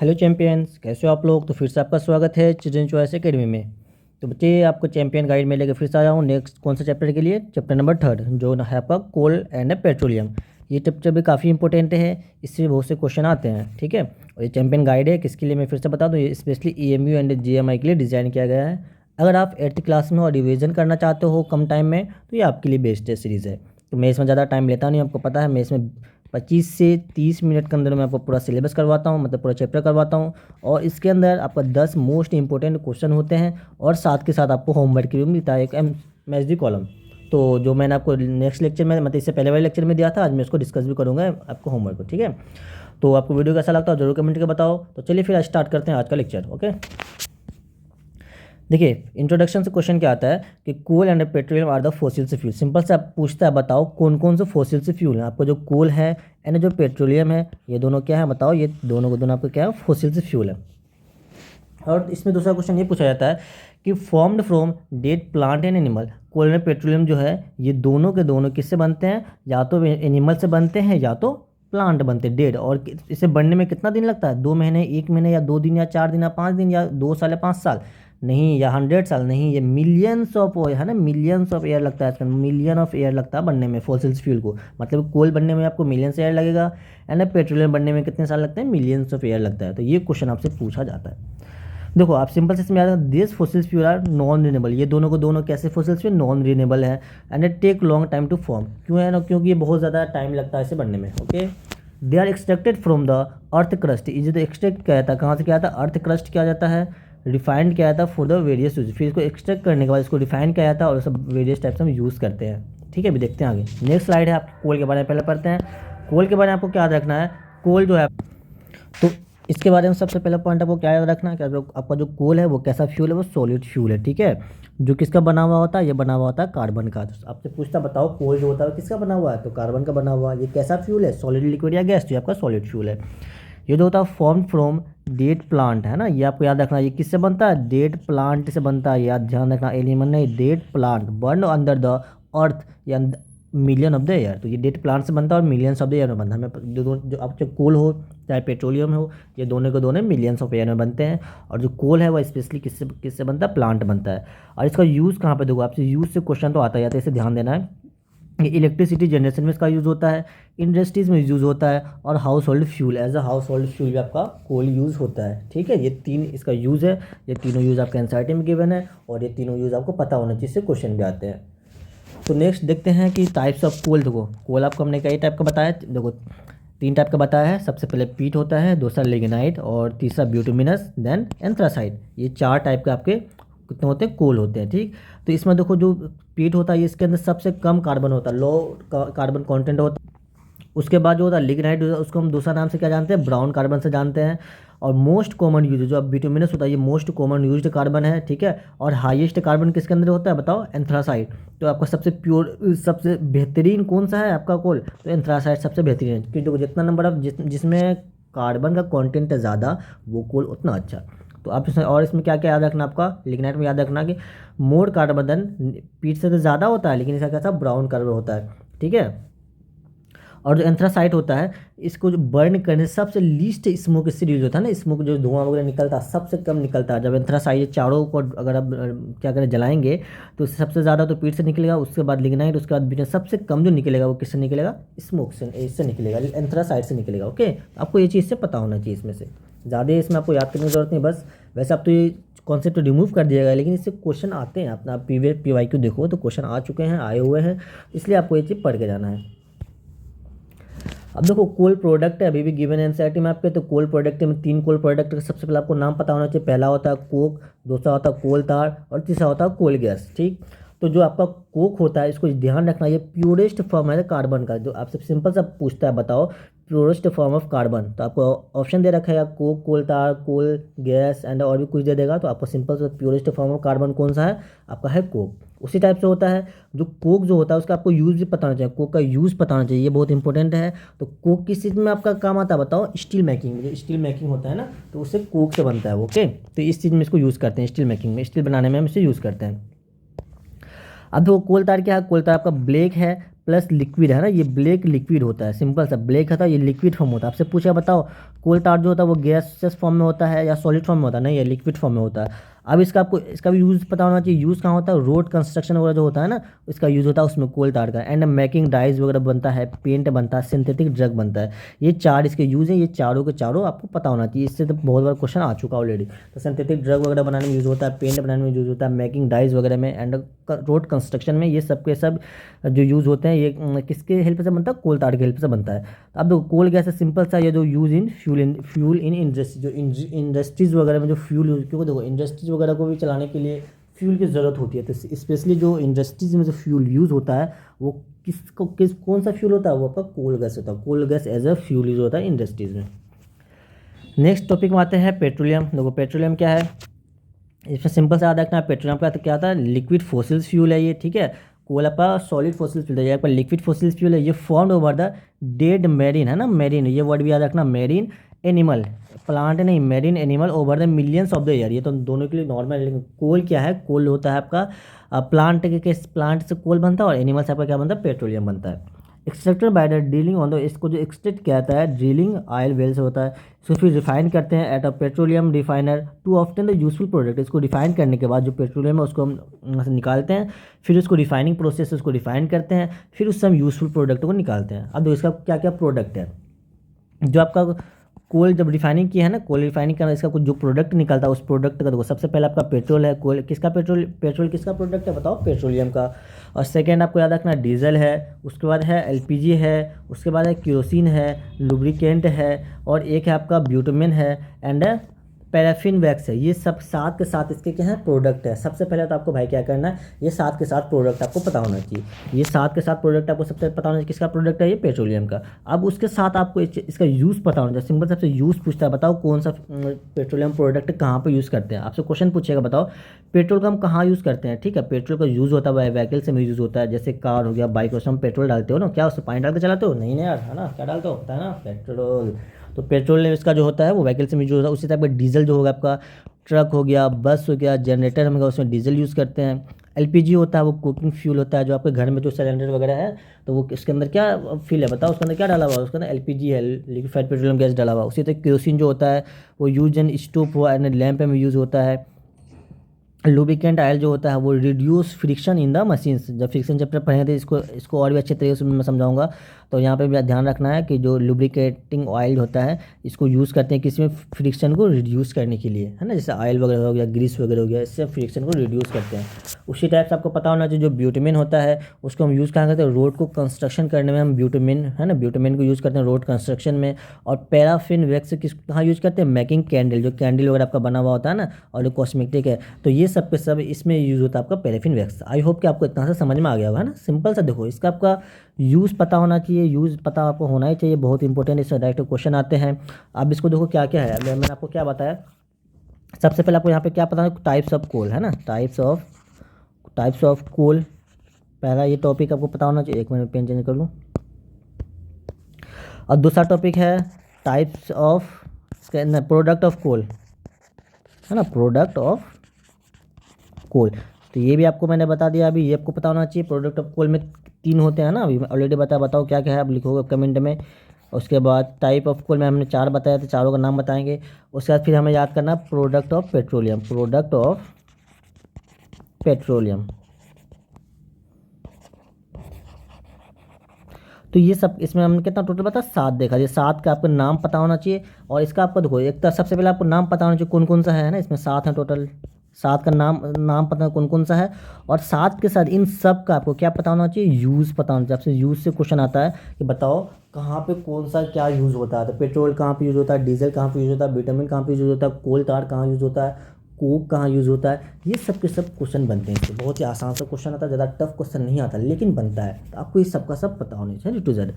Hello champions, कैसे हो आप लोग। तो फिर से आपका स्वागत है चिल्ड्रन चॉइस एकेडमी में। तो बच्चे, आपको चैंपियन गाइड में लेकर फिर से आया हूँ नेक्स्ट कौन सा चैप्टर के लिए। चैप्टर नंबर 3 जो है आपका कोल एंड पेट्रोलियम। ये चैप्टर भी काफ़ी इंपॉर्टेंट है, इससे बहुत से क्वेश्चन आते हैं। ठीक है, और ये चैंपियन गाइड है किसके लिए मैं फिर से बता दूँ, ये स्पेशली EMU एंड GMI के लिए डिज़ाइन किया गया है। अगर आप 8th क्लास में और रिविज़न करना चाहते हो कम टाइम में, तो ये आपके लिए बेस्ट है सीरीज़ है। तो मैं इसमें ज़्यादा टाइम लेता नहीं, आपको पता है। मैं इसमें 25 से 30 मिनट के अंदर मैं आपको पूरा सिलेबस करवाता हूँ, मतलब पूरा चैप्टर करवाता हूँ। और इसके अंदर आपका 10 मोस्ट इंपॉर्टेंट क्वेश्चन होते हैं, और साथ के साथ आपको होमवर्क भी मिलता है एक MSD कॉलम। तो जो मैंने आपको नेक्स्ट लेक्चर में, मतलब इससे पहले वाले लेक्चर में दिया था, आज मैं इसको डिस्कस भी करूँगा आपको होमवर्क को। ठीक है, तो आपको वीडियो कैसा लगता है जरूर कमेंट करके बताओ। तो चलिए फिर स्टार्ट करते हैं आज का लेक्चर। ओके, देखिए इंट्रोडक्शन से क्वेश्चन क्या आता है कि coal and petroleum are the fossil से फ्यूल। सिंपल से आप पूछता है बताओ कौन कौन से फोसिल से फ्यूल हैं। आपको जो कोल है एंड जो पेट्रोलियम है, ये दोनों क्या है बताओ। ये दोनों को दोनों आपको क्या है, फोसिल से फ्यूल है। और इसमें दूसरा क्वेश्चन ये पूछा जाता है कि formed from dead plant and animal. Coal and petroleum जो है ये दोनों के दोनों किससे बनते हैं, या तो एनिमल से बनते हैं या तो प्लांट बनते हैं डेड। और इसे बनने में कितना दिन लगता है, 2 महीने, 1 महीने, या 2 दिन, या 4 दिन, या 5 दिन, या 2 साल, या 5 साल नहीं, या 100 साल नहीं, ये मिलियंस ऑफ है ना, मिलियंस ऑफ ईयर लगता है इसका, मिलियन ऑफ ईयर लगता है बनने में फॉसिल्स फ्यूल को। मतलब कोल बनने में आपको मिलियंस ईयर लगेगा, एंड पेट्रोलियम बनने में कितने साल लगते हैं, मिलियंस ऑफ ईयर लगता है। तो ये क्वेश्चन आपसे पूछा जाता है। देखो आप सिंपल से इसमें आता है this fossils fuel are non renewable. ये दोनों को दोनों कैसे फॉसिल्स फ्यूल नॉन रिन्यूएबल है, and it take long time to form. क्यों है ना, क्योंकि ये बहुत ज़्यादा टाइम लगता है इसे बनने में। Okay, they are extracted from the earth crust. ये जो एक्सट्रैक्ट किया जाता है कहाँ से, किया जाता है अर्थ क्रस्ट किया जाता है, रिफाइंड किया जाता है फॉर द वेरियस यूज। फिर इसको एक्सट्रैक्ट करने के बाद इसको रिफाइन किया जाता है, और सब वेरियस टाइप से हम यूज़ करते हैं। ठीक है, अभी देखते हैं आगे। नेक्स्ट स्लाइड है, आप कोल के बारे में पहले पढ़ते हैं। कोल के बारे में आपको क्या याद रखना है, कोल जो है, तो इसके बारे में सबसे पहला पॉइंट आपको क्या याद रखना है कि आपका जो कोल है वो कैसा फ्यूल है, वो सॉलिड फ्यूल है। ठीक है, जो किसका बना हुआ होता है, ये बना हुआ होता है कार्बन का। तो आपसे पूछता बताओ कोल जो होता है किसका बना हुआ है, तो कार्बन का बना हुआ है। ये कैसा फ्यूल है, सॉलिड, लिक्विड या गैस, जो आपका सॉलिड फ्यूल है। ये जो होता है फॉर्म फ्रॉम डेड प्लांट है ना, ये आपको याद रखना। ये किससे बनता है, डेड प्लांट से बनता है, याद ध्यान रखना। एनिमल नहीं, dead plant burn under the earth या मिलियन ऑफ द ईयर। तो ये डेड प्लांट से बनता है और मिलियंस ऑफ द ईयर में बनता है। हमें जो आप जो कोल हो चाहे पेट्रोलियम हो, ये दोनों के दोनों मिलियंस ऑफ ईयर में बनते हैं। और जो कोल है वो स्पेशली किससे किससे बनता है, प्लांट बनता है। और इसका यूज़ कहाँ पे, देखो आपसे यूज़ से क्वेश्चन तो आता ही आता है, इसे ध्यान देना है। ये इलेक्ट्रिसिटी जनरेशन में इसका यूज़ होता है, इंडस्ट्रीज़ में यूज़ होता है, और household fuel, as a household fuel भी आपका कोल यूज़ होता है। ठीक है, ये 3 इसका यूज़ है। ये तीनों यूज़ आपके एनसीईआरटी में गिवन है, और ये तीनों यूज़ आपको पता होना चाहिए, इससे क्वेश्चन भी आते हैं। तो नेक्स्ट देखते हैं कि टाइप्स ऑफ कोल। देखो कोल आपको हमने कई टाइप का बताया, देखो 3 टाइप का बताया है। सबसे पहले पीट होता है, दूसरा लिग्नाइट, और तीसरा ब्यूटुमिनस, देन एंथ्रासाइट। ये 4 टाइप के आपके कितने होते हैं, कोल होते हैं। ठीक, तो इसमें देखो जो पीट होता है ये इसके अंदर सबसे कम कार्बन होता है, लो कार्बन कॉन्टेंट होता है। उसके बाद जो होता है लिग्नाइट, उसको हम दूसरा नाम से क्या जानते हैं, ब्राउन कार्बन से जानते हैं। और मोस्ट कॉमन यूज जो अब बिटुमिनस होता है, ये मोस्ट कॉमन यूज्ड कार्बन है। ठीक है, और हाईएस्ट कार्बन किसके अंदर होता है बताओ, एंथ्रासाइड। तो आपका सबसे प्योर, सबसे बेहतरीन कौन सा है आपका कोल, तो एंथ्रासाइड सबसे बेहतरीन है। क्योंकि देखो जितना नंबर ऑफ जिसमें कार्बन का कॉन्टेंट है ज़्यादा, वो कोल उतना अच्छा। तो आप इसमें, और इसमें क्या क्या याद रखना आपका, लिग्नाइट में याद रखना कि मोर कार्बन पीट से तो ज़्यादा होता है, लेकिन इसका क्या था, ब्राउन कार्बन होता है। ठीक है, और जो एंथ्रासाइट होता है, इसको जो बर्न करने से सबसे लीस्ट स्मोक इससे यूज होता है ना, स्मोक जो धुआं वगैरह निकलता है सबसे कम निकलता है जब एंथ्रासाइट। चारों को अगर आप क्या करें जलाएंगे, तो सबसे ज़्यादा तो पीठ से निकलेगा, उसके बाद लिग्नाइट, उसके बाद बीटा। सबसे कम जो निकलेगा वो किससे निकलेगा, स्मोक से, इससे निकलेगा, एंथ्रासाइट से निकलेगा। ओके, आपको ये चीज़ से पता होना चाहिए। इसमें से ज़्यादा इसमें आपको याद करने की जरूरत नहीं, बस वैसे आप तो ये कॉन्सेप्ट रिमूव कर दिया गया, लेकिन इससे क्वेश्चन आते हैं। अपना PYQ देखो तो क्वेश्चन आ चुके हैं, आए हुए हैं, इसलिए आपको ये चीज़ पढ़ के जाना है। अब देखो कोल प्रोडक्ट है, अभी भी गिवन एनसीईआरटी में आपके। तो कोल प्रोडक्ट में 3 कोल प्रोडक्ट का सबसे पहले आपको नाम पता होना चाहिए। पहला होता है कोक, दूसरा होता है कोल तार, और तीसरा होता है कोल गैस। ठीक, तो जो आपका कोक होता है, इसको ध्यान रखना, ये प्योरेस्ट फॉर्म है कार्बन का। जो आपसे सिंपल सा पूछता है बताओ प्योरेस्ट फॉर्म ऑफ कार्बन, तो आपको ऑप्शन दे रखा है कोक, कोल तार, कोल गैस, एंड और भी कुछ दे देगा। तो आपको सिंपल सा प्योरेस्ट फॉर्म ऑफ कार्बन कौन सा है आपका, है कोक। उसी टाइप से होता है जो कोक जो होता है, उसका आपको यूज़ भी पता होना चाहिए, कोक का यूज़ पता होना चाहिए, ये बहुत इंपॉर्टेंट है। तो कोक किस चीज़ में आपका काम आता है बताओ, स्टील मेकिंग में। जो स्टील मेकिंग होता है ना, तो उससे कोक से बनता है। ओके, तो इस चीज़ में इसको यूज़ करते हैं, स्टील मेकिंग में, स्टील बनाने में हम इसे यूज़ करते हैं। अब देखो कोल तार क्या है, कोल तार आपका ब्लैक है, प्लस लिक्विड है ना, ये ब्लैक लिक्विड होता है, सिंपल सा ब्लैक है, ये लिक्विड फॉर्म होता है। आपसे पूछा बताओ कोल tar जो होता है वो गैसेस फॉर्म में होता है या सॉलिड फॉर्म में होता है? नहीं, ये लिक्विड फॉर्म में होता है। अब इसका आपको इसका भी यूज़ पता होना चाहिए। यूज़ कहाँ होता है? रोड कंस्ट्रक्शन वगैरह जो होता है ना, इसका यूज़ होता है उसमें कोल tar का। एंड मेकिंग डाइज वगैरह बनता है, पेंट बनता है, सिंथेटिक ड्रग बनता है। ये 4 इसके यूज़ हैं, ये चारों के चारों आपको पता होना चाहिए। इससे तो बहुत बार क्वेश्चन आ चुका ऑलरेडी। तो सिंथेटिक ड्रग वगैरह बनाने में यूज़ होता है, पेंट बनाने में यूज़ होता है, मेकिंग डाइज वगैरह में, एंड रोड कंस्ट्रक्शन में। ये सब के सब जो यूज़ होते हैं ये किसके हेल्प से बनता है? कोल tar के हेल्प से बनता है। तो अब देखो कोल गैस है, सिंपल सा, ये जो use in fuel in industry, जो इंडस्ट्रीज़ वगैरह में जो फ्यूल यूज़, क्योंकि देखो इंडस्ट्रीज वगैरह को भी चलाने के लिए फ्यूल की ज़रूरत होती है। तो स्पेशली जो इंडस्ट्रीज में जो फ्यूल यूज़ होता है वो कौन सा फ्यूल होता है? वो आपका कोल गैस होता है। Coal gas as a fuel use होता है इंडस्ट्रीज़ में। नेक्स्ट टॉपिक में आते हैं पेट्रोलियम। देखो पेट्रोलियम क्या है, इसमें सिंपल से याद रखना है। पेट्रोलियम का तो क्या था? लिक्विड फोसिल्स फ्यूल है ये, ठीक है। कोल आपका सॉलिड फोसिल फ्यूल है, ये आपका लिक्विड फोसिल फ्यूल है। ये formed over the dead marine, है ना, मेरीन, ये वर्ड भी याद रखना, मेरीन एनिमल, प्लांट नहीं, marine animal over the millions of the year. ये तो दोनों के लिए नॉर्मल है, लेकिन कोल क्या है? कोल होता है आपका प्लांट के प्लांट से कोल बनता है, और एनिमल से आपका क्या बनता है? पेट्रोलियम बनता है। Extracted by the drilling on the, इसको जो एक्सट्रैक्ट किया जाता है ड्रिलिंग ऑयल वेल से होता है। इसको फिर रिफाइन करते हैं at a petroleum refiner to often the useful product. इसको रिफाइन करने के बाद जो पेट्रोलियम है उसको हम वहाँ से निकालते हैं, फिर उसको रिफाइनिंग प्रोसेस से उसको रिफाइन करते हैं, फिर उससे हम यूजफुल प्रोडक्ट को निकालते हैं। अब इसका क्या क्या प्रोडक्ट है जो आपका कोल जब रिफाइनिंग किया है ना, कोल रिफाइनिंग करना, इसका कुछ जो प्रोडक्ट निकलता है उस प्रोडक्ट का देखो, सबसे पहले आपका पेट्रोल है। कोल किसका? पेट्रोल किसका प्रोडक्ट है बताओ? पेट्रोलियम का। और सेकेंड आपको याद रखना डीजल है, उसके बाद है एलपीजी है, उसके बाद है केरोसिन है, लुब्रिकेंट है, और एक है आपका ब्यूटामिन है, एंड पैराफिन वैक्स है। ये सब साथ के साथ इसके क्या है? प्रोडक्ट है। सबसे पहले तो आपको भाई क्या करना है, ये साथ के साथ प्रोडक्ट आपको पता होना चाहिए। ये साथ के साथ प्रोडक्ट आपको सबसे पता होना चाहिए किसका प्रोडक्ट है? ये पेट्रोलियम का। अब उसके साथ आपको इसका यूज़ पता होना चाहिए। सिंपल सबसे यूज़ पूछता है, बताओ कौन सा पेट्रोलियम प्रोडक्ट कहाँ पर यूज़ करते हैं? आपसे क्वेश्चन पूछेगा, बताओ पेट्रोल का हम कहाँ यूज़ करते हैं, ठीक है। पेट्रोल का यूज़ होता है व्हीकल से में यूज़ होता है, जैसे कार हो गया, बाइक, उसमें पेट्रोल डालते हो ना, क्या उसमें पानी डाल के चलाते हो? नहीं ना यार, है ना, क्या डालते हो? होता है ना पेट्रोल। तो पेट्रोल इसका जो होता है वो व्हीकल से में यूज होता है। उसी टाइप का डीजल जो होगा आपका, ट्रक हो गया, बस हो गया, जनरेटर होगा, उसमें डीजल यूज़ करते हैं। एलपीजी होता है वो कुकिंग फ्यूल होता है, जो आपके घर में जो सिलेंडर वगैरह है तो वो इसके अंदर क्या फ्यूल है बताओ? उसके अंदर क्या डाला हुआ है? उसके अंदर एलपीजी है, लिक्विफाइड पेट्रोलियम गैस डाला हुआ है। उसी तरह केरोसिन जो होता है वो यूज इन स्टोव हुआ एंड लैंप में यूज़ होता है। लुब्रिकेंट ऑयल जो होता है वो reduce friction in the machines. जब फ्रिक्शन चैप्टर पढ़े थे, इसको और भी अच्छे तरीके से मैं समझाऊंगा। तो यहाँ पे भी ध्यान रखना है कि जो लुब्रिकेटिंग ऑयल होता है इसको यूज़ करते हैं किसी में? फ्रिक्शन को रिड्यूस करने के लिए, है ना, जैसे ऑयल वगैरह हो गया, ग्रीस वगैरह हो गया, इससे फ्रिक्शन को रिड्यूस करते हैं। उसी टाइप से आपको पता होना चाहिए जो ब्यूटामिन होता है उसको हम यूज़ कहाँ करते हैं? रोड को कंस्ट्रक्शन करने में हम ब्यूटामिन, है ना, ब्यूटामिन को यूज़ करते हैं रोड कंस्ट्रक्शन में। और पैराफिन वैक्स कहाँ यूज़ करते हैं? मेकिंग कैंडल, जो कैंडल वगैरह आपका बना हुआ होता है ना, और जो कॉस्मेटिक है, तो ये सब के सब इसमें यूज़ होता है आपका पैराफिन वैक्स। आई होप कि आपको इतना सा समझ में आ गया होगा, है ना। सिंपल सा देखो, इसका आपका यूज़ पता होना चाहिए, यूज़ पता आपको होना ही चाहिए, बहुत इंपॉर्टेंट। इससे डायरेक्ट क्वेश्चन आते हैं। अब इसको देखो क्या क्या है, मैंने आपको क्या बताया। सबसे पहले आपको यहाँ पे क्या पता है? टाइप्स ऑफ कोल, है ना, टाइप्स ऑफ कोल, पहला ये टॉपिक आपको पता होना चाहिए। एक मिनट पेन चेंज कर लूँ। और दूसरा टॉपिक है types of product of coal, है ना, प्रोडक्ट ऑफ कोल। तो ये भी आपको मैंने बता दिया। अभी ये आपको पता होना चाहिए। प्रोडक्ट ऑफ कोल में 3 होते हैं ना, अभी ऑलरेडी बताओ क्या क्या है, आप लिखोगे कमेंट में। उसके बाद टाइप ऑफ कोल में हमने 4 बताया था, चारों का नाम बताएंगे। उसके बाद फिर हमें याद करना product of petroleum, product of petroleum. तो ये सब इसमें हमने कितना टोटल बताया? 7 देखा। ये 7 का आपको नाम पता होना चाहिए। और इसका आपको देखो, एक तो सबसे पहले आपको नाम पता होना चाहिए कौन कौन सा है ना, इसमें 7 है टोटल। 7 का नाम पता कौन कौन सा है। और 7 के साथ इन सब का आपको क्या पता होना चाहिए? यूज़ पता होना चाहिए। आपसे यूज़ से क्वेश्चन आता है कि बताओ कहाँ पे कौन सा क्या यूज़ होता है। तो पेट्रोल कहाँ पे यूज़ होता है, डीजल कहाँ पे यूज़ होता है, विटामिन कहाँ पे यूज़ होता है, कोल tar कहाँ यूज़ होता है, कोक कहाँ यूज़ होता है। ये सब के सब क्वेश्चन बनते हैं। इससे बहुत ही आसान सा क्वेश्चन आता है, ज़्यादा टफ क्वेश्चन नहीं आता, लेकिन बनता है। तो आपको ये सब का सब पता होना चाहिए, टू जेड।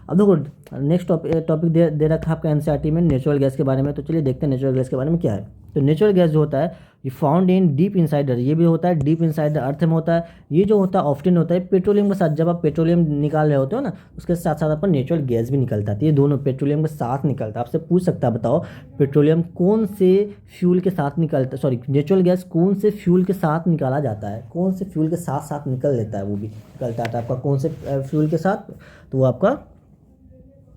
अब देखो नेक्स्ट टॉपिक दे रखा है आपका एनसीईआरटी में नेचुरल गैस के बारे में। तो चलिए देखते हैं नेचुरल गैस के बारे में क्या है। तो नेचुरल गैस जो होता है ये फाउंड इन डीप इनसाइड, ये भी होता है डीप इनसाइड द अर्थ में होता है। ये जो होता है ऑफ्टन होता है पेट्रोलियम के साथ, जब आप पेट्रोलियम निकाल रहे होते हो ना उसके साथ साथ आपका नेचुरल गैस भी निकलता है। तो ये दोनों पेट्रोलियम के साथ निकलता है। आपसे पूछ सकता है बताओ पेट्रोलियम कौन से फ्यूल के साथ निकलता है, सॉरी नेचुरल गैस कौन से फ्यूल के साथ निकाला जाता है, कौन से फ्यूल के साथ साथ निकल लेता है, वो भी निकलता है आपका कौन से फ्यूल के साथ, तो वो आपका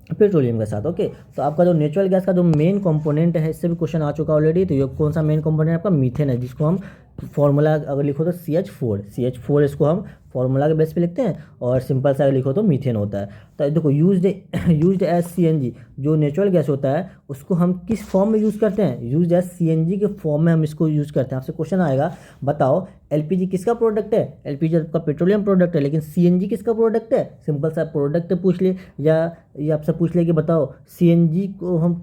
पेट्रोलियम के साथ। ओके, तो आपका जो नेचुरल गैस का जो मेन कंपोनेंट है, इससे भी क्वेश्चन आ चुका ऑलरेडी। तो ये कौन सा मेन कंपोनेंट आपका मीथेन है, जिसको हम फॉर्मूला अगर लिखो तो CH4 इसको हम फॉर्मूला के बेस पे लिखते हैं, और सिंपल सा लिखो तो मीथेन होता है। तो देखो यूज्ड एज CNG, जो नेचुरल गैस होता है उसको हम किस फॉर्म में यूज़ करते हैं, यूज्ड एज CNG के फॉर्म में हम इसको यूज़ करते हैं। आपसे क्वेश्चन आएगा बताओ LPG किसका प्रोडक्ट है, LPG आपका पेट्रोलियम प्रोडक्ट है, लेकिन CNG किसका प्रोडक्ट है, सिंपल सा प्रोडक्ट पूछ ले, या ये आपसे पूछ ले कि बताओ CNG को हम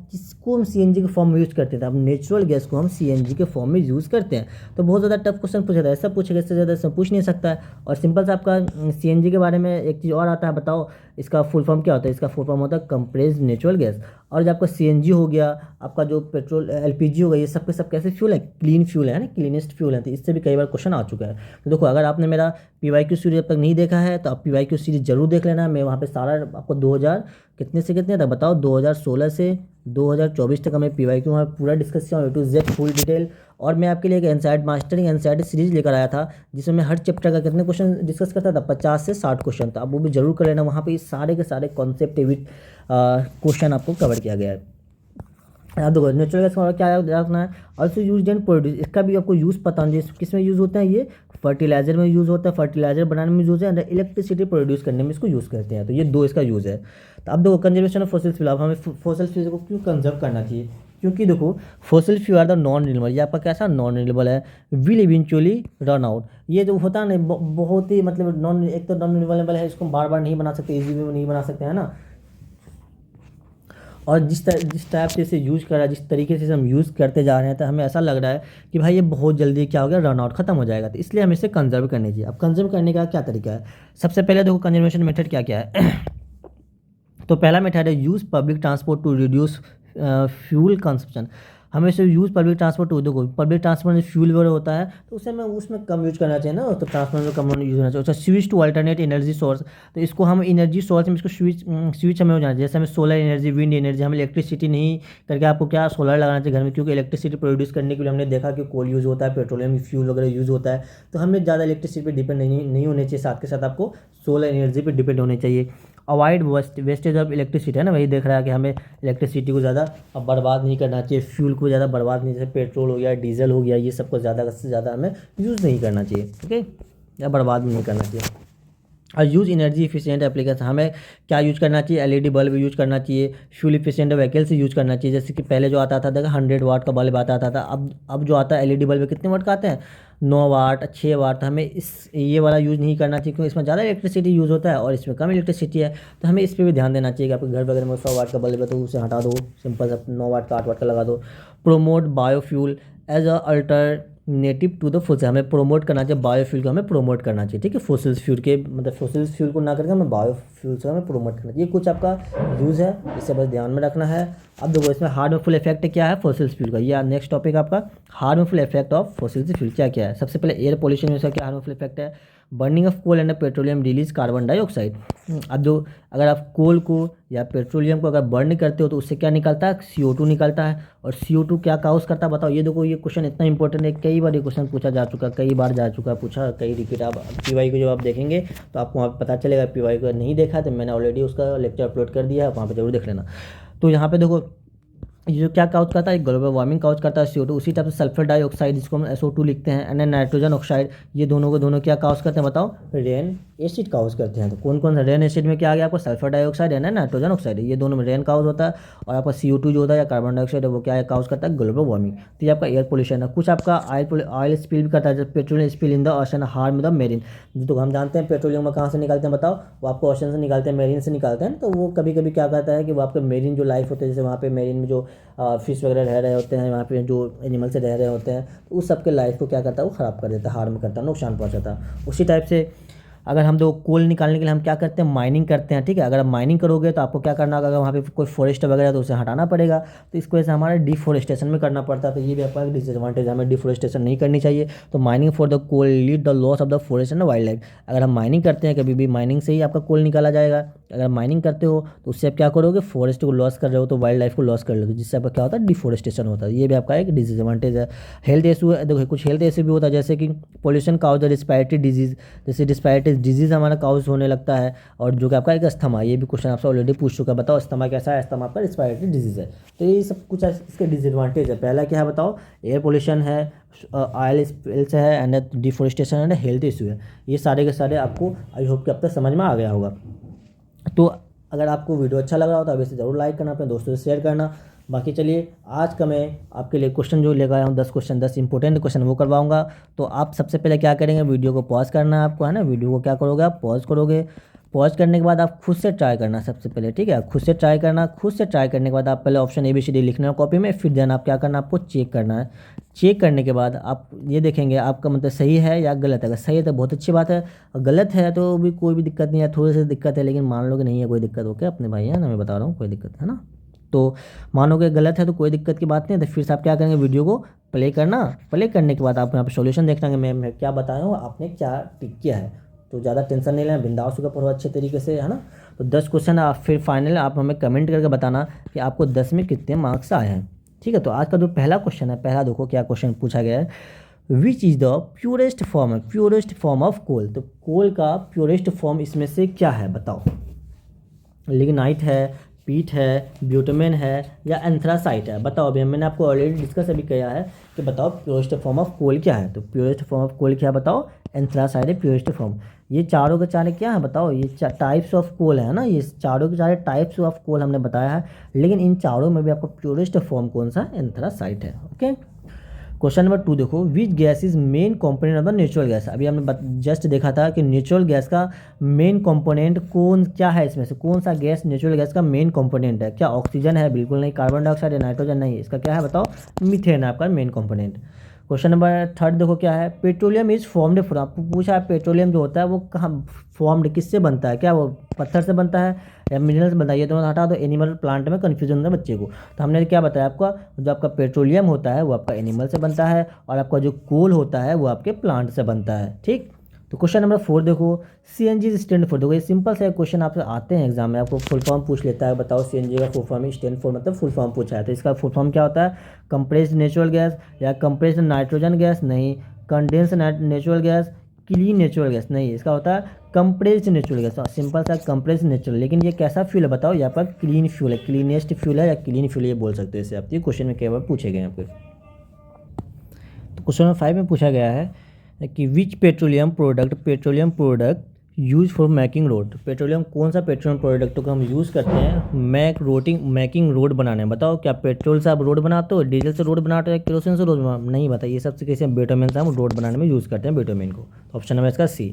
CNG के फॉर्म में यूज़ करते हैं। अब नेचुरल गैस को हम CNG के फॉर्म में यूज़ करते हैं। तो बहुत ज़्यादा टफ क्वेश्चन पूछा था, ऐसा पूछेगा इससे ज़्यादा ऐसा पूछ नहीं सकता है। और सिंपल सा आपका CNG के बारे में एक चीज़ और आता है, बताओ इसका फुल फॉर्म क्या होता है, इसका फुल फॉर्म होता है कंप्रेस्ड नेचुरल गैस। और जब आपका CNG हो गया, आपका जो पेट्रोल LPG हो गया, ये सब के सब कैसे फ्यूल है, क्लीन फ्यूल है ना, क्लीनेस्ट फ्यूल है। तो इससे भी कई बार क्वेश्चन आ चुका है। तो देखो अगर आपने मेरा PYQ सीरीज अब तक नहीं देखा है तो आप PYQ सीरीज जरूर देख लेना। मैं वहाँ पे सारा आपको 2000 कितने से कितने तक बताओ, 2016 से 2024 तक हमें PYQ वहाँ पूरा डिस्कस किया A to Z full detail. और मैं आपके लिए एक NCERT सीरीज लेकर आया था जिसमें मैं हर चैप्टर का कितने क्वेश्चन डिस्कस करता था, 50 से 60 क्वेश्चन। तो आप वो भी जरूर कर लेना, वहाँ पे सारे के सारे कॉन्सेप्ट क्वेश्चन आपको कवर किया गया है। अब देखो नेचुरल गैस का क्या याद रखना है, ऑल्सो यूज एंड प्रोड्यूस, इसका भी आपको यूज़ पता होना चाहिए। किस में यूज़ होता है, ये फर्टिलाइजर में यूज़ होता है, फर्टिलाइजर बनाने में यूज़ है, इलेक्ट्रिसिटी प्रोड्यूस करने में इसको यूज़ करते हैं। तो ये दो इसका यूज़ है। तो अब देखो कंजर्वेशन ऑफ फॉसिल फ्यूल, अब हमें फॉसिल फ्यूल को क्यों कंजर्व करना चाहिए, क्योंकि देखो fossil fuel are the non renewable, ये आपका कैसा नॉन रिन्यूएबल है, विल इवेंचुअली रन आउट। ये जो होता है ना बहुत ही मतलब एक तो नॉन रिन्यूएबल है, इसको बार बार नहीं बना सकते, इजी में नहीं बना सकते हैं ना। और जिस टाइप से इसे यूज़ कर रहा है, जिस तरीके से हम यूज़ करते जा रहे हैं, तो हमें ऐसा लग रहा है कि भाई ये बहुत जल्दी क्या हो गया, रन आउट खत्म हो जाएगा। तो इसलिए हमें इसे कंजर्व करनी चाहिए। अब कंजर्व करने का क्या तरीका है, सबसे पहले देखो कंजर्वेशन मेथड क्या क्या है। तो पहला मेथड है use public transport to reduce fuel consumption. हमें इसे यूज़ पब्लिक ट्रांसपोर्ट टू, देखो पब्लिक ट्रांसपोर्ट में फ्यूल वगैरह होता है तो उसे हमें उसमें कम यूज करना चाहिए ना, तो ट्रांसपोर्ट में कम यूज करना चाहिए। अच्छा switch to alternate energy source, तो इसको हम एनर्जी सोर्स में इसको स्विच हमें हो जाना चाहिए। जैसे हमें सोलर एनर्जी, विंड एनर्जी, हमें इलेक्ट्रिसिटी नहीं करके आपको क्या सोलर लगाना चाहिए घर में, क्योंकि इलेक्ट्रिसिटी प्रोड्यूस करने के लिए हमने देखा कि कोल यूज़ होता है, पेट्रोलियम फ्यूल वगैरह यूज़ होता है। तो हमें ज़्यादा इलेक्ट्रिसिटी पर डिपेंड नहीं होने चाहिए, साथ के साथ आपको सोलर एनर्जी पर डिपेंड होने चाहिए। अवॉइड वेस्टेज ऑफ इलेक्ट्रिसिटी है ना, वही देख रहा है कि हमें इलेक्ट्रिसिटी को ज़्यादा अब बर्बाद नहीं करना चाहिए, फ्यूल को ज़्यादा बर्बाद नहीं, जैसे पेट्रोल हो गया, डीजल हो गया, ये सबको ज़्यादा से ज़्यादा हमें यूज़ नहीं करना चाहिए। ओके, या बर्बाद नहीं करना चाहिए। और यूज़ एनर्जी एफिशिएंट एप्लीकेशन, हमें क्या यूज़ करना चाहिए, LED बल्ब यूज़ करना चाहिए, फ्यूल एफिशिएंट व्हीकल से यूज़ करना चाहिए। जैसे कि पहले जो आता था देखा 100 वाट का बल्ब आता था, अब जो आता है LED बल्ब कितने वाट का आते हैं, 9 वाट 6 वाट। तो हमें ये वाला यूज़ नहीं करना चाहिए, क्योंकि इसमें ज़्यादा इलेक्ट्रिसिटी यूज़ होता है और इसमें कम इलेक्ट्रिसिटी है। तो हमें इस पर भी ध्यान देना चाहिए कि आपके घर वगैरह में 100 वाट का बल्ब है तो उसे हटा दो, सिंपल सा 9 वाट का 8 वाट का लगा दो। Promote biofuel as a alternative to the fossil, हमें प्रोमोट करना चाहिए, बायोफ्यूल को हमें प्रोमोट करना चाहिए। ठीक है, फॉसिल फ्यूल के मतलब फॉसिल फ्यूल को ना करके हमें बायोफ्यूल से हमें प्रोमोट करना चाहिए। ये कुछ आपका यूज़ है, इसे बस ध्यान में रखना है। अब देखो इसमें हार्मफुल इफेक्ट क्या है फॉसिल फ्यूल का, ये नेक्स्ट टॉपिक आपका harmful effect of fossil fuel क्या क्या है। सबसे पहले एयर पोल्यूशन में इसका क्या हार्मफुल इफेक्ट है, burning of coal and petroleum release carbon dioxide. अब जो अगर आप कोल को या पेट्रोलियम को अगर बर्न करते हो तो उससे क्या निकलता है, CO2 निकलता है। और CO2 क्या काउज करता है बताओ, ये देखो ये क्वेश्चन इतना इंपॉर्टेंट है, कई बार ये क्वेश्चन पूछा जा चुका, कई बार जा चुका, पूछा कई रिपीट। आप PY को जब आप देखेंगे तो आपको वहाँ पर पता चलेगा। PY को नहीं देखा तो मैंने ऑलरेडी उसका लेक्चर अपलोड कर दिया है, वहाँ पर जरूर देख लेना। तो यहाँ पे देखो ये जो क्या काउज करता है, ग्लोबल वार्मिंग काउज करता है CO2। उसी टाइप से सल्फर डाइऑक्साइड जिसको हम SO2 लिखते हैं, एंड नाइट्रोजन ऑक्साइड, ये दोनों क्या काउज करते हैं बताओ, रेन एसिड काउज करते हैं। तो कौन कौन सा रेन एसिड में क्या आ गया आपको, सल्फर डाइऑक्साइड है ना, नाइट्रोजन ऑक्साइड है, ये दोनों में रेन काउज होता है। और आपका CO2 जो होता है या कार्बन डाइऑक्साइड है वो क्या है, काउज करता है ग्लोबल वार्मिंग। तो ये आपका एयर पोल्यूशन है। कुछ आपका ऑयल स्पिल भी करता है, जब petroleum spill in the ocean harm the marine. तो हम जानते हैं पेट्रोलियम में कहाँ से निकालते हैं बताओ, वो आपको ओशन से निकालते हैं, मेरीन से निकालते हैं। तो वो कभी कभी क्या करता है कि वो आपके मेरीन जो लाइफ होते हैं, जैसे वहाँ पे मेरीन में जो फिश वगैरह रह रहे होते हैं, वहाँ पे जो एनिमल से रह रहे होते हैं, तो उस सबके लाइफ को क्या करता है, वो ख़राब कर देता है, हार्म करता है, नुकसान पहुँचाता है। उसी टाइप से अगर हम देखो कोल निकालने के लिए हम क्या करते हैं, माइनिंग करते हैं, ठीक है। अगर आप माइनिंग करोगे तो आपको क्या करना होगा, अगर वहाँ पे कोई फॉरेस्ट वगैरह है तो उसे हटाना पड़ेगा, तो इसकी वजह से हमारे डिफोरेस्टेशन में करना पड़ता है। तो ये भी आपका एक डिसएडवांटेज, हमें डिफोरेस्टेशन नहीं करनी चाहिए। तो mining for the coal lead the loss of the forest and wildlife. अगर हम माइनिंग करते हैं कभी भी, माइनिंग से ही आपका कोल निकाला जाएगा। अगर माइनिंग करते हो तो उससे आप क्या करोगे, फॉरेस्ट को लॉस कर रहे हो तो वाइल्ड लाइफ को लॉस कर रहे हो, जिससे आपका क्या होता है, डिफोरेस्टेशन होता है। ये भी आपका एक डिसएडवांटेज है। हेल्थ इशू, देखो कुछ हेल्थ इशू भी होता है, जैसे कि पोल्यूशन काउज रिस्पायरेटरी डिजीज, जैसे रिस्पायरेटरी डिजीज हमारा काउज होने लगता है। और जो कि आपका एक अस्थमा, ये भी क्वेश्चन आपसे ऑलरेडी पूछ चुका है, बताओ अस्थमा कैसा है, अस्थमा आपका रिस्पायरेटरी डिजीज है। तो ये सब कुछ इसके डिसएडवांटेज है। पहला क्या है बताओ, एयर पोल्यूशन है, ऑयल स्पिल्स है, and deforestation and health issue है। ये सारे के सारे आपको आई होप कि अब तक समझ में आ गया होगा। तो अगर आपको वीडियो अच्छा लग रहा हो तो अभी से ज़रूर लाइक करना, अपने दोस्तों से शेयर करना। बाकी चलिए, आज का मैं आपके लिए क्वेश्चन जो लेकर आया हूँ 10 क्वेश्चन, 10 इंपॉर्टेंट क्वेश्चन वो करवाऊंगा। तो आप सबसे पहले क्या करेंगे, वीडियो को पॉज करना है आपको, है ना। वीडियो को क्या करोगे आप, पॉज करोगे। पॉज करने के बाद आप खुद से ट्राई करना सबसे पहले, ठीक है। खुद से ट्राई करना, खुद से ट्राई करने के बाद आप पहले ऑप्शन ABCD लिखना है कॉपी में, फिर देन आप क्या करना, आपको चेक करना है। चेक करने के बाद आप ये देखेंगे आपका मतलब सही है या गलत है। अगर सही है तो बहुत अच्छी बात है, और गलत है तो भी कोई भी दिक्कत नहीं है, थोड़ी सी दिक्कत है, लेकिन मान लो कि नहीं है कोई दिक्कत, ओके अपने भाई है ना, मैं बता रहा हूँ कोई दिक्कत है ना। तो मानो कि गलत है तो कोई दिक्कत की बात नहीं है। तो फिर से आप क्या करेंगे, वीडियो को प्ले करना। प्ले करने के बाद आप यहाँ पे सॉल्यूशन देखना कि मैं क्या बताया हूँ, आपने क्या टिक किया है। तो ज़्यादा टेंशन नहीं लेना, बिंदास होकर पढ़ो अच्छे तरीके से, है ना। तो 10 क्वेश्चन आप फिर फाइनल आप हमें कमेंट करके बताना कि आपको 10 में कितने मार्क्स आए हैं, ठीक है। तो आज का जो पहला क्वेश्चन है, पहला देखो क्या क्वेश्चन पूछा गया है, which is the purest form, purest form of coal. तो कोल का प्योरेस्ट फॉर्म इसमें से क्या है बताओ। लिग्नाइट है, पीट है, ब्यूटामेन है, या एंथ्रासाइट है, बताओ। अभी मैंने आपको ऑलरेडी डिस्कस अभी किया है कि बताओ प्योरेस्ट फॉर्म ऑफ कोल क्या है। तो प्योरेस्ट फॉर्म ऑफ कोल क्या है बताओ, एंथ्रासाइट है प्योरेस्ट फॉर्म। ये चारों के चारे क्या है बताओ, ये टाइप्स ऑफ कोल है ना, ये चारों के चारे टाइप्स ऑफ कोल हमने बताया है। लेकिन इन चारों में भी आपको प्योरेस्ट फॉर्म कौन सा, एंथ्रासाइट है, ओके। क्वेश्चन नंबर 2 देखो, which gas is main component of the natural gas. अभी हमने जस्ट देखा था कि नेचुरल गैस का मेन कंपोनेंट कौन क्या है, इसमें से कौन सा गैस नेचुरल गैस का मेन कंपोनेंट है। क्या ऑक्सीजन है, बिल्कुल नहीं। कार्बन डाइऑक्साइड है, नाइट्रोजन नहीं। इसका क्या है बताओ, मीथेन है आपका मेन कंपोनेंट। क्वेश्चन नंबर 3 देखो क्या है, पेट्रोलियम इज फॉर्म्ड फ्रॉम, पूछा है पेट्रोलियम जो होता है वो कहाँ फॉर्म्ड, किससे बनता है, क्या वो पत्थर से बनता है या मिनरल से बनता है। ये दोनों हटा दो, एनिमल प्लांट में कन्फ्यूजन होता है बच्चे को। तो हमने क्या बताया आपका, जो आपका पेट्रोलियम होता है वो आपका एनिमल से बनता है, और आपका जो कोल होता है वो आपके प्लांट से बनता है, ठीक। तो क्वेश्चन नंबर 4 देखो, CNG स्टैंड फॉर, देखो ये सिंपल सा क्वेश्चन आपसे आते हैं एग्जाम में, आपको फुल फॉर्म पूछ लेता है, बताओ CNG का फुल फॉर्म, स्टैंड फॉर मतलब फुल फॉर्म पूछा है। तो इसका फुल फॉर्म क्या होता है, कंप्रेस्ड नेचुरल गैस, या कंप्रेस्ड नाइट्रोजन गैस नहीं, condense natural gas, clean natural gas नहीं। इसका होता है कंप्रेस्ड नेचुरल गैस, सिंपल सा कंप्रेस्ड नेचुरल। लेकिन ये कैसा फ्यूल है बताओ, यहाँ पर क्लीन फ्यूल है, क्लीनेस्ट फ्यूल है या क्लीन फ्यूल ये बोल सकते हो इसे आप। ये क्वेश्चन में कई बार पूछे गए हैं आपको। तो क्वेश्चन नंबर 5 में पूछा गया है कि which petroleum product use for making road. Petroleum कौन सा पेट्रोलियम प्रोडक्ट को हम यूज़ करते हैं मेकिंग रोड बनाने में। बताओ, क्या पेट्रोल से आप रोड बनाते हो, डीजल से रोड बनाते हो, या केरोसिन से रोड नहीं बताइए। सबसे कैसे बिटुमेन से हम रोड बनाने में यूज़ करते हैं बिटुमेन को। तो ऑप्शन नंबर इसका C।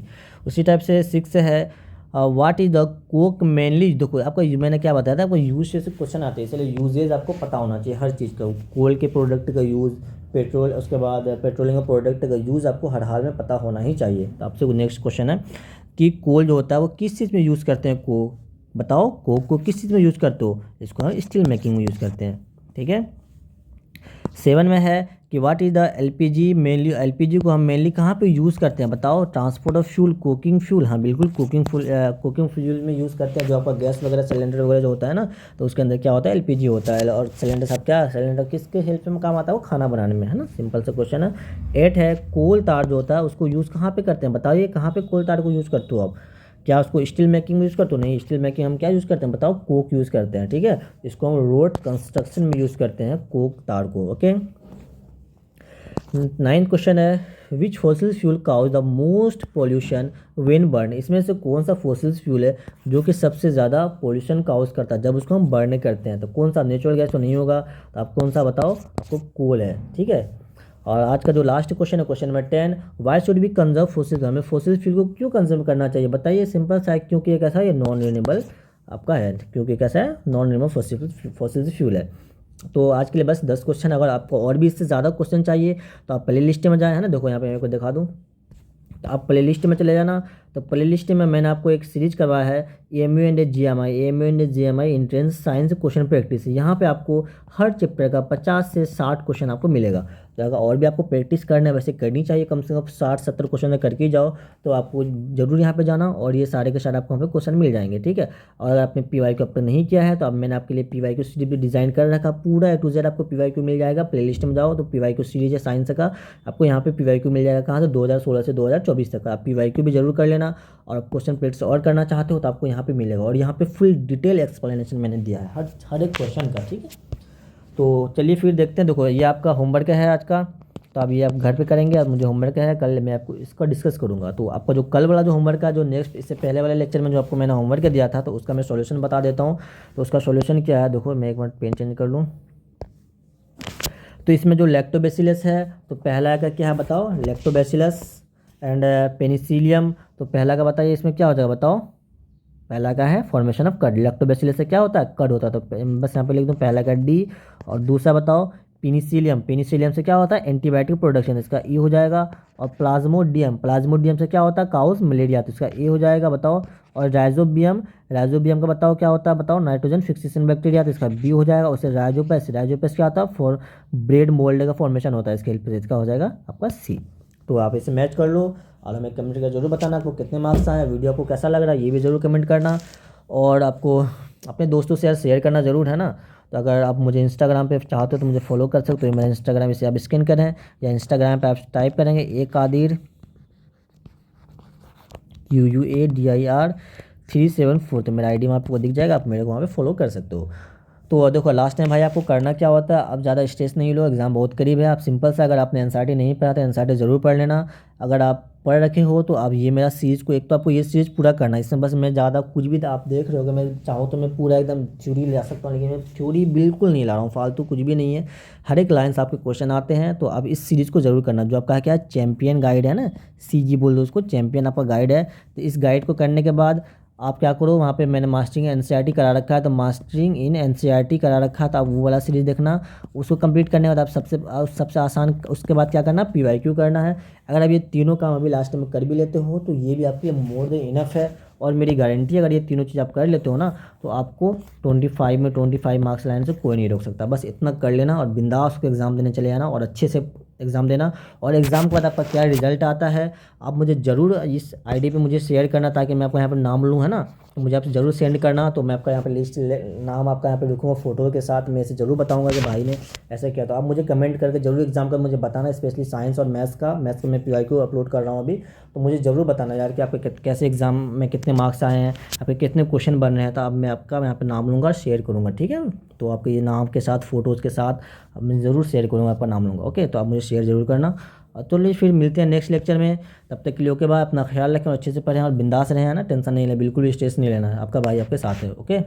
उसी टाइप से 6 है, what is the Coke mainly. देखो आपको मैंने क्या बताया था, आपको यूज से क्वेश्चन आते हैं, इसलिए यूजेज आपको पता होना चाहिए हर चीज़ का। कोल के प्रोडक्ट का यूज़, पेट्रोल, उसके बाद पेट्रोलियम का प्रोडक्ट का यूज़ आपको हर हाल में पता होना ही चाहिए। तो आपसे नेक्स्ट क्वेश्चन है कि कोल जो होता है वो किस चीज़ में यूज़ करते हैं, बताओ कोक को किस चीज़ में यूज़ करते हो। इसको हम स्टील मेकिंग में यूज़ करते हैं, ठीक है। 7 में है कि what is the LPG mainly, LPG को हम मेनली कहाँ पे यूज़ करते हैं बताओ, transport of fuel, cooking fuel. हाँ बिल्कुल, कुकिंग फ्यूल में यूज़ करते हैं। जो आपका गैस वगैरह सिलेंडर वगैरह जो होता है ना, तो उसके अंदर क्या होता है, LPG होता है। और सिलेंडर सब क्या, सिलेंडर किसके हेल्प में काम आता है, वो खाना बनाने में, है ना। सिंपल सा क्वेश्चन है। 8 है, कोल तार जो होता है उसको यूज़ कहाँ पर करते हैं बताइए, कहाँ पर कोल तार को यूज़ करते हो आप। क्या उसको स्टील मेकिंग में यूज़ करते हो, नहीं। स्टील मेकिंग हम क्या यूज़ करते हैं बताओ, कोक यूज़ करते हैं, ठीक है। इसको हम रोड कंस्ट्रक्शन में यूज़ करते हैं कोक तार को, ओके। 9th क्वेश्चन है, which fossil fuel cause the most pollution when burn. इसमें से कौन सा फॉसिल फ्यूल है जो कि सबसे ज़्यादा पॉल्यूशन काउज करता है जब उसको हम बर्न करते हैं। तो कौन सा, नेचुरल गैस तो नहीं होगा, तो आप कौन सा बताओ, आपको कोल है, ठीक है। और आज का जो लास्ट क्वेश्चन है, question number 10, why should be conserve fossil. हमें फॉसिल फ्यूल को क्यों कंजर्व करना चाहिए बताइए। सिंपल सा है, क्योंकि ये कैसा है, ये नॉन रिन्यूएबल आपका है, क्योंकि कैसा है, नॉन रिन्यूएबल फॉसिल फ्यूल है। तो आज के लिए बस 10 क्वेश्चन। अगर आपको और भी इससे ज़्यादा क्वेश्चन चाहिए तो आप प्ले लिस्ट में जाए, है ना। देखो यहाँ पे मेरे को दिखा दूँ, तो आप प्ले लिस्ट में चले जाना। तो प्ले लिस्ट में मैंने आपको एक सीरीज करवाया है AMU&GMI entrance science question practice. यहाँ पे आपको हर चैप्टर का 50 से 60 क्वेश्चन आपको मिलेगा। तो अगर और भी आपको प्रैक्टिस करना है, वैसे करनी चाहिए, कम से कम 60-70 क्वेश्चन करके ही जाओ, तो आपको जरूर यहाँ पे जाना और ये सारे के सारे आपको यहाँ पे क्वेश्चन मिल जाएंगे, ठीक है। और अगर आपने PYQ अब तक नहीं किया है तो अब मैंने आपके लिए PYQ सीरीज भी डिज़ाइन कर रखा, पूरा A to Z आपको PYQ मिल जाएगा। प्लेलिस्ट में जाओ तो PYQ सीरीज है साइंस का, आपको यहाँ पे PYQ मिल जाएगा। कहाँ से? 2016 से 2024 तक का। आप PYQ भी जरूर कर लेना, और क्वेश्चन प्रैक्टिस और करना चाहते हो तो आपको यहाँ पे मिलेगा। और यहाँ पे फुल डिटेल एक्सप्लेनेशन मैंने दिया है हर एक क्वेश्चन का, ठीक है। तो चलिए फिर देखते हैं। देखो ये आपका होमवर्क है आज का, तो अब ये आप घर पे करेंगे। अब मुझे होमवर्क है, कल मैं आपको इसका डिस्कस करूंगा। तो आपका जो कल वाला जो होमवर्क है, जो नेक्स्ट इससे पहले वाले लेक्चर में जो आपको मैंने होमवर्क दिया था, तो उसका मैं सॉल्यूशन बता देता हूँ। तो उसका सॉल्यूशन क्या है, देखो मैं एक मिनट पेन चेंज कर लूँ। तो इसमें जो लैक्टोबैसिलस है, तो पहला का क्या है बताओ, लैक्टोबैसिलस एंड पेनिसिलियम। तो पहला का बताइए इसमें क्या हो जाएगा बताओ। पहला का है फॉर्मेशन ऑफ कड। लैक्टोबैसिलस से क्या होता है, कड होता है। तो बस यहाँ पे लिख दूँ पहला का D। और दूसरा बताओ पेनिसिलियम। पेनिसिलियम से क्या होता है, एंटीबायोटिक प्रोडक्शन, इसका E हो जाएगा। और प्लाज्मोडियम। प्लाज्मोडियम से क्या होता है, काउस मलेरिया, तो इसका A हो जाएगा, बताओ। और राइजोबियम। राइजोबियम का बताओ क्या होता है, बताओ। नाइट्रोजन फिक्सेशन बैक्टीरिया, तो इसका B हो जाएगा। उससे राइजोपेस। राइजोपेस क्या होता है, फॉर ब्रेड मोल्ड का फॉर्मेशन होता है, इसके हेल्प से इसका हो जाएगा आपका C। तो आप इसे मैच कर लो और हमें कमेंट करके जरूर बताना आपको कितने मार्क्स आए, वीडियो आपको कैसा लग रहा है ये भी ज़रूर कमेंट करना। और आपको अपने दोस्तों से शेयर करना ज़रूर है ना। तो अगर आप मुझे इंस्टाग्राम पे चाहते हो तो मुझे फॉलो कर सकते हो। मेरा इंस्टाग्राम इसे आप स्कैन करें, या इंस्टाग्राम पे आप टाइप करेंगे AKADIR QUADIR 374, तो मेरा ID में आपको दिख जाएगा, आप मेरे को वहाँ पे फॉलो कर सकते हो। तो देखो लास्ट टाइम भाई आपको करना क्या होता है, अब ज़्यादा स्ट्रेस नहीं लो, एग्ज़ाम बहुत करीब है। आप सिंपल सा, अगर आपने एनसीईआरटी नहीं पढ़ा तो एनसीईआरटी ज़रूर पढ़ लेना। अगर आप पढ़ रखे हो तो अब ये मेरा सीरीज़ को, एक तो आपको ये सीरीज़ पूरा करना है। इसमें बस मैं ज़्यादा कुछ भी, आप देख रहे हो कि मैं चाहूँ तो मैं पूरा एकदम थ्योरी ला सकता हूँ, लेकिन मैं थ्योरी बिल्कुल नहीं ला रहा हूँ, फालतू कुछ भी नहीं है। हर एक लाइन से आपके क्वेश्चन आते हैं। तो अब इस सीरीज़ को ज़रूर करना, जो आपका क्या है, चैम्पियन गाइड है ना, CG बोल दो उसको, चैम्पियन आपका गाइड है। तो इस गाइड को करने के बाद आप क्या करो, वहाँ पे मैंने मास्टरिंग एनसीईआरटी करा रखा है, तो मास्टरिंग इन एनसीईआरटी करा रखा है, तो आप वो वाला सीरीज़ देखना। उसको कंप्लीट करने के बाद आप सबसे आसान, उसके बाद क्या करना, PYQ करना है। अगर आप ये तीनों काम अभी लास्ट में कर भी लेते हो तो ये भी आपके मोर देन इनफ है। और मेरी गारंटी है, अगर ये तीनों चीज़ आप कर लेते हो ना, तो आपको 25 में 25 मार्क्स लाने से कोई नहीं रोक सकता। बस इतना कर लेना और बिंदास को एग्ज़ाम देने चले जाना, और अच्छे से एग्ज़ाम देना। और एग्ज़ाम के बाद आपका क्या रिजल्ट आता है, आप मुझे ज़रूर इस ID पे मुझे शेयर करना, ताकि मैं आपको यहाँ पर नाम लूँ, है ना। तो मुझे आपसे ज़रूर सेंड करना, तो मैं आपका यहाँ पे लिस्ट नाम आपका यहाँ पे लिखूँगा फ़ोटो के साथ, मैं इसे ज़रूर बताऊँगा कि भाई ने ऐसा किया। तो आप मुझे कमेंट करके ज़रूर एग्जाम का मुझे बताना, स्पेशली साइंस और मैथ्स का मैं PYQ अपलोड कर रहा हूँ अभी। तो मुझे ज़रूर बताना यार कि आपके कैसे एग्ज़ाम में कितने मार्क्स आए हैं, आपके कितने क्वेश्चन बन रहे हैं। तो अब मैं आपका यहाँ पे नाम लूँगा, शेयर करूँगा, ठीक है। तो आपके ये नाम के साथ, फ़ोटोज़ के साथ अब मैं ज़रूर शेयर करूँगा, आपका नाम लूँगा, ओके। तो आप मुझे शेयर ज़रूर करना। तो ले फिर मिलते हैं नेक्स्ट लेक्चर में, तब तक के लिए ओके बाय। अपना ख्याल रखें और अच्छे से पढ़ें और बिंदास रहें, है ना, टेंशन नहीं लें, बिल्कुल भी स्ट्रेस नहीं लेना है। आपका भाई आपके साथ है, ओके।